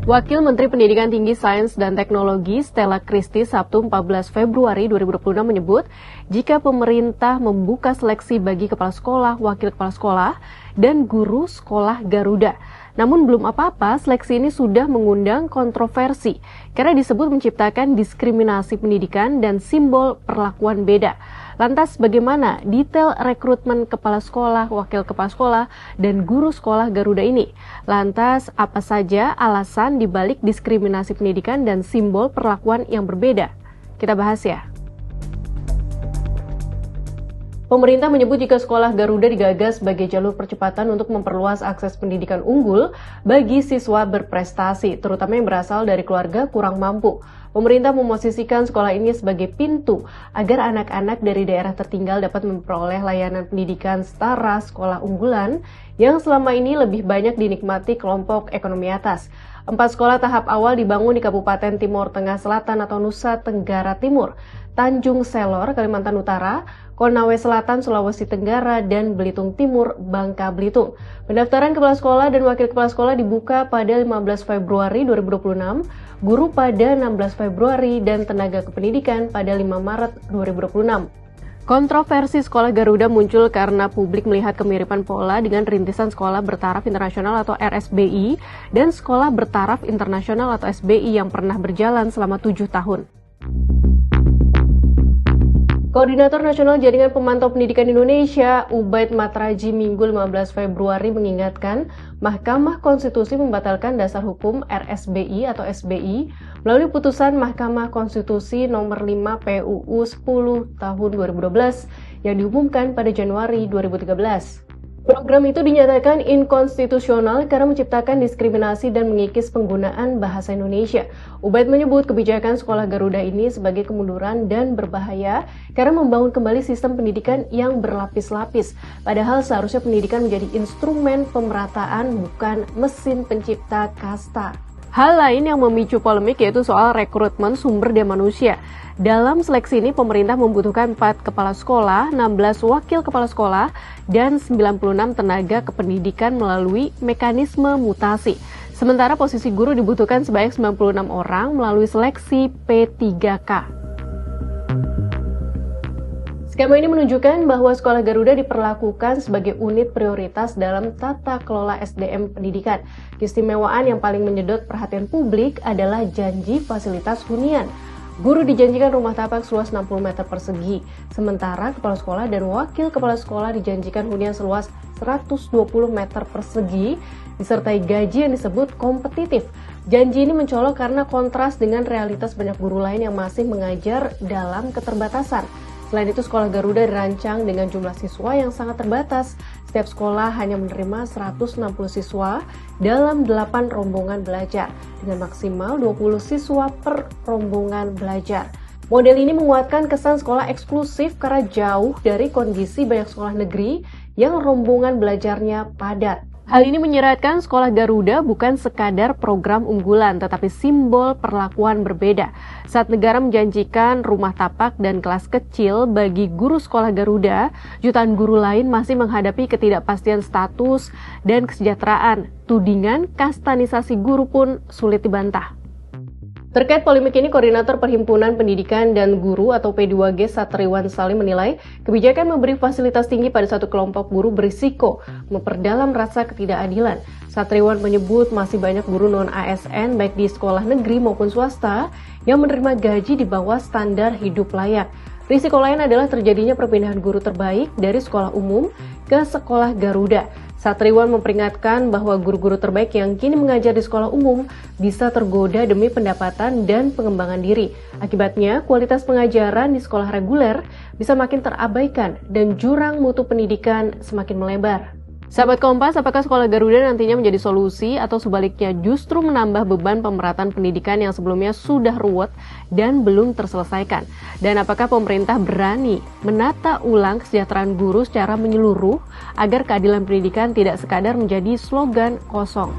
Wakil Menteri Pendidikan Tinggi Sains dan Teknologi Stella Christy Sabtu 14 Februari 2026 menyebut jika pemerintah membuka seleksi bagi kepala sekolah, wakil kepala sekolah, dan guru sekolah Garuda. Namun belum apa-apa, seleksi ini sudah mengundang kontroversi karena disebut menciptakan diskriminasi pendidikan dan simbol perlakuan beda. Lantas bagaimana detail rekrutmen kepala sekolah, wakil kepala sekolah, dan guru sekolah Garuda ini? Lantas apa saja alasan dibalik diskriminasi pendidikan dan simbol perlakuan yang berbeda? Kita bahas ya. Pemerintah menyebut jika sekolah Garuda digagas sebagai jalur percepatan untuk memperluas akses pendidikan unggul bagi siswa berprestasi, terutama yang berasal dari keluarga kurang mampu. Pemerintah memosisikan sekolah ini sebagai pintu agar anak-anak dari daerah tertinggal dapat memperoleh layanan pendidikan setara sekolah unggulan yang selama ini lebih banyak dinikmati kelompok ekonomi atas. 4 sekolah tahap awal dibangun di Kabupaten Timur Tengah Selatan atau Nusa Tenggara Timur, Tanjung Selor, Kalimantan Utara, Konawe Selatan, Sulawesi Tenggara, dan Belitung Timur, Bangka Belitung. Pendaftaran kepala sekolah dan wakil kepala sekolah dibuka pada 15 Februari 2026, guru pada 16 Februari, dan tenaga kependidikan pada 5 Maret 2026. Kontroversi sekolah Garuda muncul karena publik melihat kemiripan pola dengan rintisan sekolah bertaraf internasional atau RSBI dan sekolah bertaraf internasional atau SBI yang pernah berjalan selama 7 tahun. Koordinator Nasional Jaringan Pemantau Pendidikan Indonesia, Ubaid Matraji, Minggu 15 Februari mengingatkan Mahkamah Konstitusi membatalkan dasar hukum RSBI atau SBI melalui putusan Mahkamah Konstitusi nomor 5 PUU 10 tahun 2012 yang diumumkan pada Januari 2013. Program itu dinyatakan inkonstitusional karena menciptakan diskriminasi dan mengikis penggunaan bahasa Indonesia. Ubaid menyebut kebijakan sekolah Garuda ini sebagai kemunduran dan berbahaya karena membangun kembali sistem pendidikan yang berlapis-lapis. Padahal seharusnya pendidikan menjadi instrumen pemerataan, bukan mesin pencipta kasta. Hal lain yang memicu polemik yaitu soal rekrutmen sumber daya manusia. Dalam seleksi ini, pemerintah membutuhkan 4 kepala sekolah, 16 wakil kepala sekolah, dan 96 tenaga kependidikan melalui mekanisme mutasi. Sementara posisi guru dibutuhkan sebanyak 96 orang melalui seleksi P3K. Skema ini menunjukkan bahwa sekolah Garuda diperlakukan sebagai unit prioritas dalam tata kelola SDM pendidikan. Keistimewaan yang paling menyedot perhatian publik adalah janji fasilitas hunian. Guru dijanjikan rumah tapak seluas 60 meter persegi, sementara kepala sekolah dan wakil kepala sekolah dijanjikan hunian seluas 120 meter persegi, disertai gaji yang disebut kompetitif. Janji ini mencolok karena kontras dengan realitas banyak guru lain yang masih mengajar dalam keterbatasan. Selain itu, sekolah Garuda dirancang dengan jumlah siswa yang sangat terbatas. Setiap sekolah hanya menerima 160 siswa dalam 8 rombongan belajar, dengan maksimal 20 siswa per rombongan belajar. Model ini menguatkan kesan sekolah eksklusif karena jauh dari kondisi banyak sekolah negeri yang rombongan belajarnya padat. Hal ini menyeratkan sekolah Garuda bukan sekadar program unggulan, tetapi simbol perlakuan berbeda. Saat negara menjanjikan rumah tapak dan kelas kecil bagi guru sekolah Garuda, jutaan guru lain masih menghadapi ketidakpastian status dan kesejahteraan. Tudingan kastanisasi guru pun sulit dibantah. Terkait polemik ini, Koordinator Perhimpunan Pendidikan dan Guru atau P2G Satriwan Salim menilai kebijakan memberi fasilitas tinggi pada satu kelompok guru berisiko memperdalam rasa ketidakadilan. Satriwan menyebut masih banyak guru non-ASN baik di sekolah negeri maupun swasta yang menerima gaji di bawah standar hidup layak. Risiko lain adalah terjadinya perpindahan guru terbaik dari sekolah umum ke sekolah Garuda. Satriwan memperingatkan bahwa guru-guru terbaik yang kini mengajar di sekolah umum bisa tergoda demi pendapatan dan pengembangan diri. Akibatnya, kualitas pengajaran di sekolah reguler bisa makin terabaikan dan jurang mutu pendidikan semakin melebar. Sahabat Kompas, apakah sekolah Garuda nantinya menjadi solusi atau sebaliknya justru menambah beban pemerataan pendidikan yang sebelumnya sudah ruwet dan belum terselesaikan? Dan apakah pemerintah berani menata ulang kesejahteraan guru secara menyeluruh agar keadilan pendidikan tidak sekadar menjadi slogan kosong?